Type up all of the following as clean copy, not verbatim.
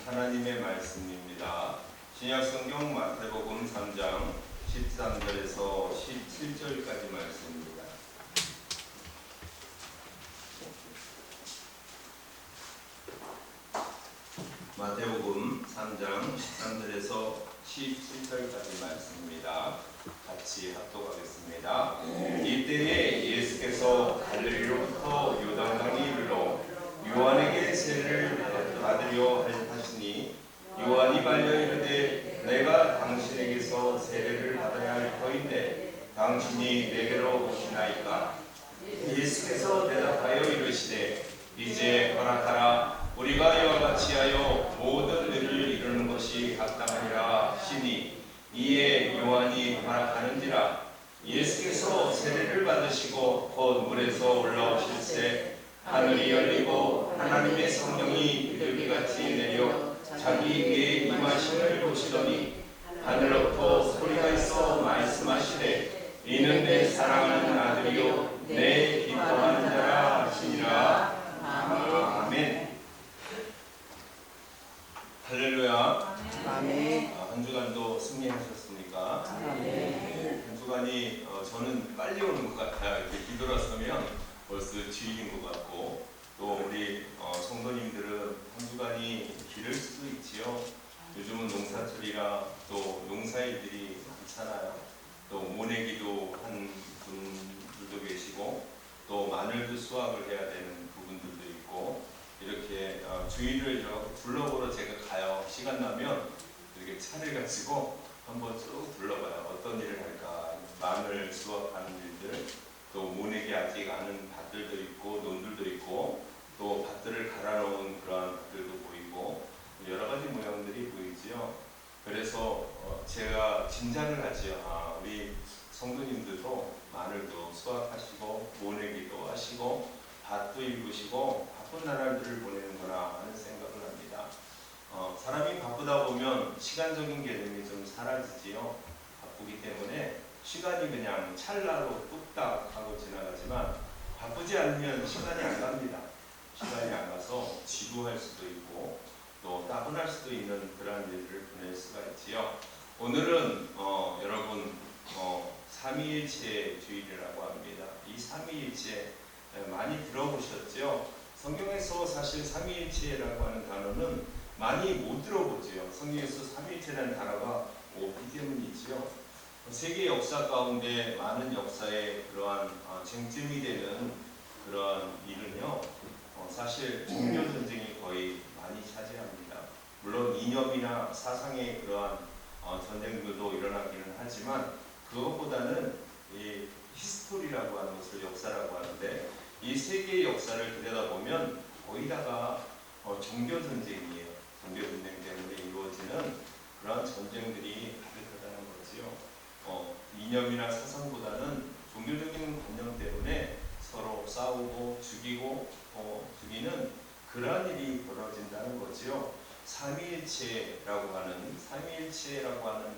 하나님의 말씀입니다. 신약성경 마태복음 3장 13절에서 17절까지 말씀입니다. 마태복음 3장 13절에서 17절까지 말씀입니다. 같이 합독하겠습니다. 이때에 예수께서 갈릴리로부터 요단강에 이르러 요한에게 세례를 받으려 하시니 요한이 말려 이르되 내가 당신에게서 세례를 받아야 할 터인데 당신이 내게로 오시나이까? 예수께서 대답하여 이르시되 이제 허락하라. 우리가 이와 같이 하여 모든 일을 이루는 것이 합당하니라 하시니 이에 요한이 허락하는지라. 예수께서 세례를 받으시고 곧 물에서 올라오실새 하늘이 열리고 하나님의 성령이 비둘기같이 내려 자기에게 임하심을 보시더니 하늘로부터 소리가 있어 말씀하시되 이는 내 사랑하는 아들이요 내 기뻐하는 자라 하시니라. 아멘. 할렐루야. 아멘. 한 주간도 승리하셨습니까? 아멘. 한 주간이 저는 빨리 오는 것 같아요. 이렇게 뒤돌아서면 벌써 주일인 것 같고, 또 우리 성도님들은 한 주간이 길을 수도 있지요. 요즘은 농사철이라 또 농사일들이 많잖아요. 또 모내기도 한 분들도 계시고, 또 마늘도 수확을 해야 되는 부분들도 있고, 이렇게 주일을 이렇게 둘러보러 제가 가요. 시간 나면 이렇게 차를 가지고 한번 쭉 둘러봐요. 어떤 일을 할까? 마늘 수확하는 일들, 또 모내기 아직 아는 밭들도 있고 논들도 있고, 또 밭들을 갈아놓은 그러한 밭들도 보이고, 여러 가지 모양들이 보이지요. 그래서 제가 짐작을 하지요. 우리 성도님들도 마늘도 수확하시고 모내기도 하시고 밭도 일구시고 바쁜 나날들을 보내는구나 하는 생각을 합니다. 사람이 바쁘다 보면 시간적인 개념이 좀 사라지지요. 바쁘기 때문에 시간이 그냥 찰나로 뚝딱 하고 지나가지만 바쁘지 않으면 시간이 안 갑니다. 시간이 안 가서 지루할 수도 있고 또 따분할 수도 있는 그러한 일을 보낼 수가 있지요. 오늘은 여러분 삼위일체 주일이라고 합니다. 이 삼위일체 많이 들어보셨죠? 성경에서 사실 삼위일체라고 하는 단어는 많이 못 들어보지요. 성경에서 삼위일체라는 단어가 없기 때문이지요. 세계 역사 가운데 많은 역사의 그러한 쟁점이 되는 그러한 일은요, 사실 종교 전쟁이 거의 많이 차지합니다. 물론 이념이나 사상의 그러한 전쟁들도 일어나기는 하지만 그것보다는 이 히스토리라고 하는 것을 역사라고 하는데, 이 세계의 역사를 들여다보면 거의 다가 종교 전쟁이에요. 종교 전쟁 때문에 이루어지는 그러한 전쟁들이 가득하다는 거지요. 이념이나 사상보다는 종교적인 관념 때문에 서로 싸우고 죽이고 죽이는 그러한 일이 벌어진다는 거지요. 삼위일체라고 하는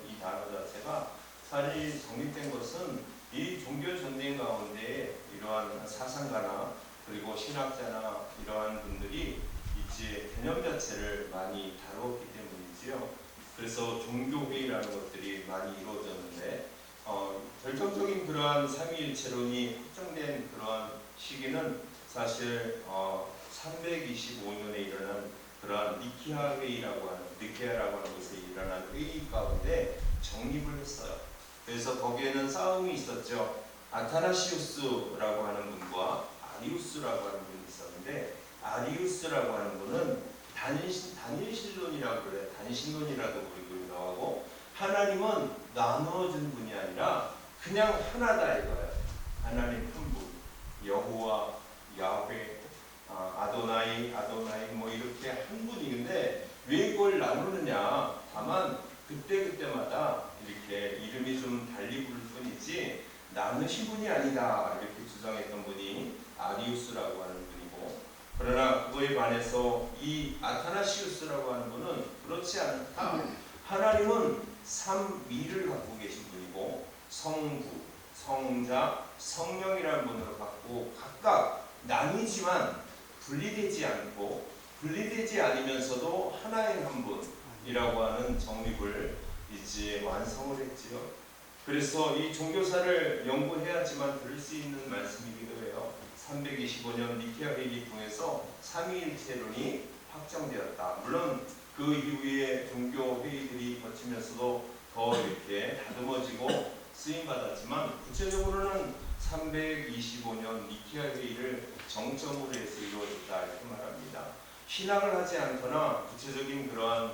이 단어 자체가 사실 정립된 것은 이 종교 전쟁 가운데 이러한 사상가나 그리고 신학자나 이러한 분들이 이제 개념 자체를 많이 다루었기 때문이지요. 그래서 종교회의라는 것들이 많이 이루어졌는데, 결정적인 그러한 삼위일체론이 확정된 그러한 시기는 사실 325년에 일어난 그러한 니케아라고 하는 것에 일어난 회의 가운데 정립을 했어요. 그래서 거기에는 싸움이 있었죠. 아타나시우스라고 하는 분과 아리우스라고 하는 분이 있었는데, 아리우스라고 하는 분은 단일신론이라고 그래요. 단신론이라고 부르기도 하고, 하나님은 나누어진 분이 아니라 그냥 하나다 이거예요. 하나님 한 분, 여호와, 야훼, 아도나이 뭐 이렇게 한 분인데 왜 이걸 나누느냐? 다만 그때마다 이렇게 이름이 좀 달리 부를 뿐이지 나누신 분이 아니다 이렇게 주장했던 분이 아리우스라고 하는 분이고, 그러나 그거에 반해서 이 아타나시우스라고 하는 분은 그렇지 않다. 하나님은 삼위를 갖고 계신 분이고 성부, 성자, 성령이라는 분으로 갖고 각각 나뉘지만 분리되지 않고 분리되지 않으면서도 하나인 한 분이라고 하는 정립을 이제 완성을 했지요. 그래서 이 종교사를 연구해야지만 들을 수 있는 말씀이기도 해요. 325년 니케아 회의 통해서 삼위일체론이 확정되었다. 물론 그 이후에 종교 회의들이 거치면서도 더 이렇게 다듬어지고 쓰임받았지만 구체적으로는 325년 니케아 회의를 정점으로 해서 이루어졌다 이렇게 말합니다. 신앙을 하지 않거나 구체적인 그러한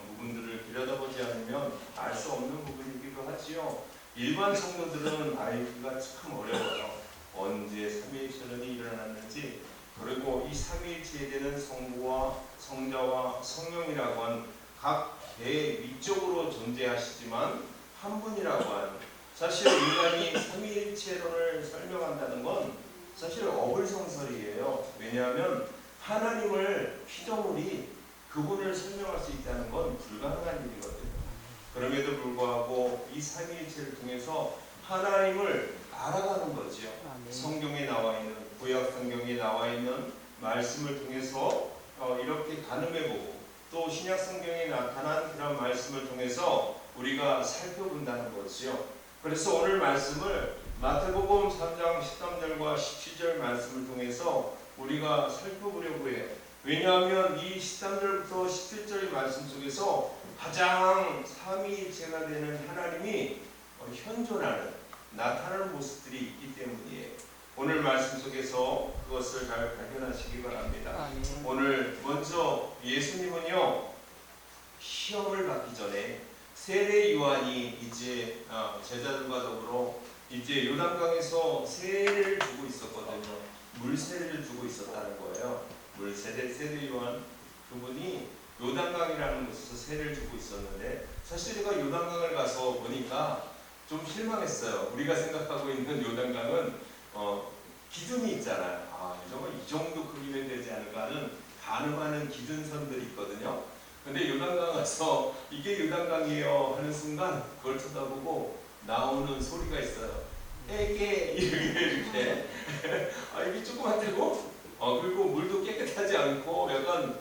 부분들을 들여다보지 않으면 알 수 없는 부분이기도 하지요. 일반 성도들은 알기가 참 어려워요. 언제 삼위일체론이 일어났는지, 그리고 이 삼위일체에 대한 성부와 성자와 성령이라고 한 각 배 위쪽으로 존재하시지만 한 분이라고 하는, 사실 인간이 삼위일체론을 설명한다는 건 사실 어불성설이에요. 왜냐하면 하나님을 피조물이 그분을 설명할 수 있다는 건 불가능한 일이거든요. 그럼에도 불구하고 이 삼위일체를 통해서 하나님을 알아가는 거지요. 성경에 나와 있는, 구약 성경에 나와 있는 말씀을 통해서 이렇게 가늠해보고, 또 신약 성경에 나타난 그런 말씀을 통해서 우리가 살펴본다는 거지요. 그래서 오늘 말씀을 마태복음 3장 13절과 17절 말씀을 통해서 우리가 살펴보려고 해요. 왜냐하면 이 13절부터 17절의 말씀 속에서 가장 삼위일체가 되는 하나님이 현존하는, 나타나는 모습들이 있기 때문이에요. 오늘 말씀 속에서 그것을 잘 발견하시기 바랍니다. 오늘 먼저 예수님은요, 시험을 받기 전에 세례 요한이 이제 제자들과 더불어 이제 요단강에서 세례를 주고 있었거든요. 물세례를 주고 있었다는 거예요. 물세례, 세례 요한 그분이 요단강이라는 곳에서 세례를 주고 있었는데, 사실 제가 요단강을 가서 보니까 좀 실망했어요. 우리가 생각하고 있는 요단강은 기준이 있잖아요. 이 정도 크기면 되지 않을까 하는 가늠하는 기준선들이 있거든요. 근데 요단강 가서 이게 요단강이에요 하는 순간 그걸 쳐다보고 나오는 소리가 있어요. 에게 이렇게 이게 조그맣고 그리고 물도 깨끗하지 않고 약간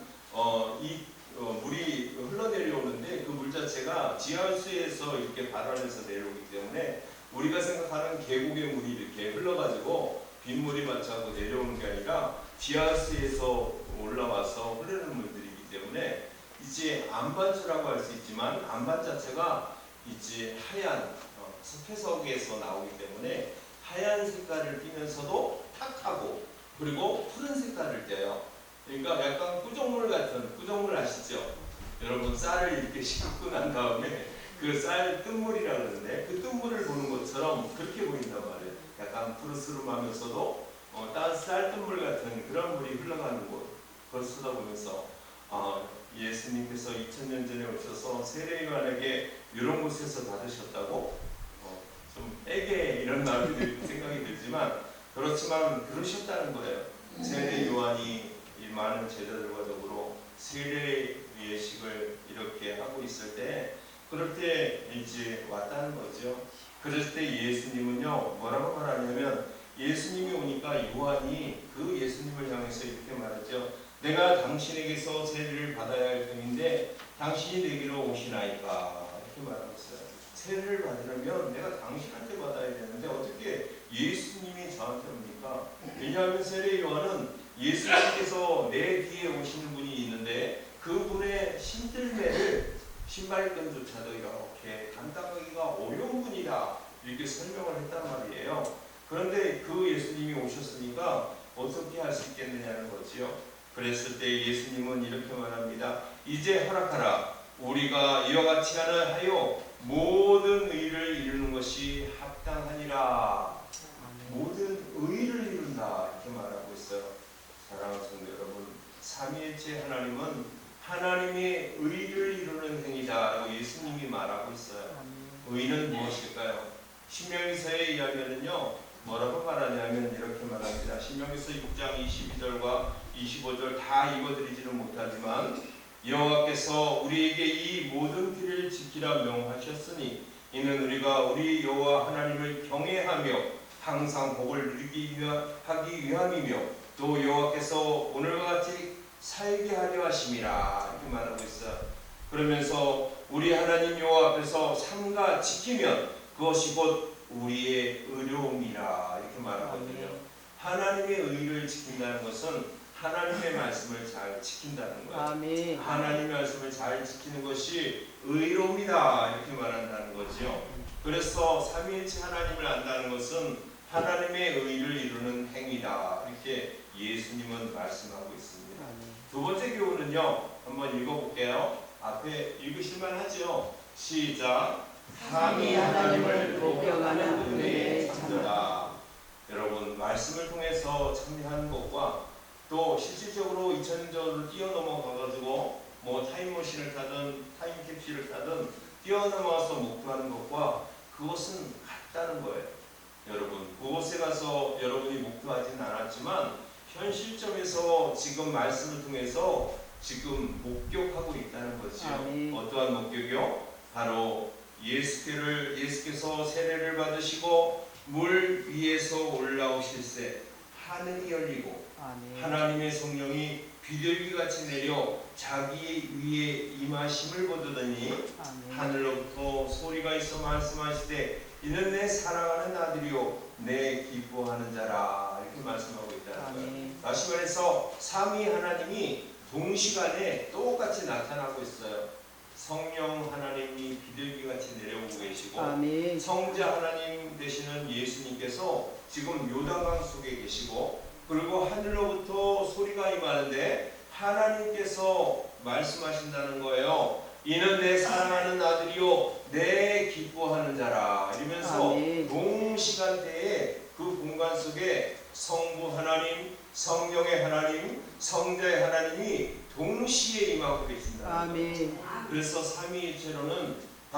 물이 흘러내려오는데 그 물 자체가 지하수에서 이렇게 발원해서 내려오기 때문에 우리가 생각하는 계곡의 물이 이렇게 흘러가지고 빗물이 마차고 내려오는 게 아니라 지하수에서 올라와서 흐르는 물들이기 때문에 이제 안반수라고 할 수 있지만 안반 자체가 이제 하얀 석회석에서 나오기 때문에 하얀 색깔을 띠면서도 탁하고 그리고 푸른 색깔을 떼요. 그러니까 약간 꾸정물 같은, 꾸정물 아시죠? 여러분 쌀을 이렇게 씻고 난 다음에 그 쌀 뜬물이라 그러는데 그 뜬물을 보는 것처럼 그렇게 보인단 말이에요. 약간 푸르스름하면서도 쌀 뜬물 같은 그런 물이 흘러가는 곳, 그걸 쳐다보면서 예수님께서 2000년 전에 오셔서 세례 요한에게 이런 곳에서 받으셨다고 좀 에게 이런 마음이 생각이 들지만 그렇지만 그러셨다는 거예요. 세례 요한이 이 많은 제자들과 더불어 세례 예식을 이렇게 하고 있을 때, 그럴 때 이제 왔다는 거죠. 그랬을 때 예수님은요 뭐라고 말하냐면, 예수님이 오니까 요한이 그 예수님을 향해서 이렇게 말하죠. 내가 당신에게서 세례를 받아야 할 터인데 당신이 내게로 오시나이까, 이렇게 말하고 있어요. 세례를 받으려면 내가 당신한테 받아야 되는데 어떻게 예수님이 저한테 옵니까? 왜냐하면 세례 요한은 예수님께서 내 뒤에 오시는 분이 있는데 그분의 신들매를 신발끈조차도 이렇게 감당하기가 어려운 분이다, 이렇게 설명을 했단 말이에요. 그런데 그 예수님이 오셨으니까 어떻게 할 수 있겠느냐는 거지요. 그랬을 때 예수님은 이렇게 말합니다. 이제 허락하라. 우리가 이와 같이 하여 모든 의를 이루는 것이 합당하니라. 모든 의를 이룬다, 이렇게 말하고 있어요. 사랑하는 성도 여러분, 삼위일체 하나님은 하나님의 의를 이루는 행위다라고 예수님이 말하고 있어요. 의는 무엇일까요? 신명기서에 의하면요 뭐라고 말하냐면 이렇게 말합니다. 신명기서 6장 22절과 25절 다 읽어드리지는 못하지만, 여호와께서 우리에게 이 모든 길을 지키라 명하셨으니 이는 우리가 우리 여호와 하나님을 경외하며 항상 복을 누리기 하기 위함이며, 또 여호와께서 오늘과 같이 살게 하려 하심이라 이렇게 말하고 있어요. 그러면서 우리 하나님 여호와 앞에서 삼가 지키면 그것이 곧 우리의 의로움이라 이렇게 말하거든요. 하나님의 의를 지킨다는 것은 하나님의 말씀을 잘 지킨다는 거예요. 아멘. 하나님의 말씀을 잘 지키는 것이 의로움이다 이렇게 말한다는 거죠. 그래서 삼위일체 하나님을 안다는 것은 하나님의 의를 이루는 행위다 이렇게 예수님은 말씀하고 있습니다. 두 번째 교훈은요, 한번 읽어볼게요. 앞에 읽으실만 하죠. 시작. 삼위 하나님을 목격하는 은혜의 참여다. 여러분, 말씀을 통해서 참여하는 것과 또 실질적으로 2000년 전으로 뛰어넘어가가지고 뭐 타임머신을 타든 타임캡슐을 타든 뛰어넘어서 목표하는 것과 그것은 같다는 거예요. 여러분, 그곳에 가서 여러분이 목표하지는 않았지만 현 시점에서 지금 말씀을 통해서 지금 목격하고 있다는 거죠. 어떠한 목격이요? 바로 예수께서 세례를 받으시고 물 위에서 올라오실 때 하늘이 열리고 하나님의 성령이 비둘기같이 내려 자기 위에 임하심을 보더니 하늘로부터 소리가 있어 말씀하시되 이는 내 사랑하는 아들이요 내 기뻐하는 자라 이렇게 말씀하고 있다는 거예요. 다시 말해서 삼위 하나님이 동시간에 똑같이 나타나고 있어요. 성령 하나님이 비둘기같이 내려오고 계시고 성자 하나님 되시는 예수님께서 지금 요단강 속에 계시고 그리고 하늘로부터 소리가 임하는데 하나님께서 말씀하신다는 거예요. 이는 내 사랑하는 아들이요 내 기뻐하는 자라 이러면서 동시간대에 그 공간 속에 성부 하나님, 성령의 하나님, 성자의 하나님이 동시에 임하고 계신다는 거예요. 그래서 삼위일체로는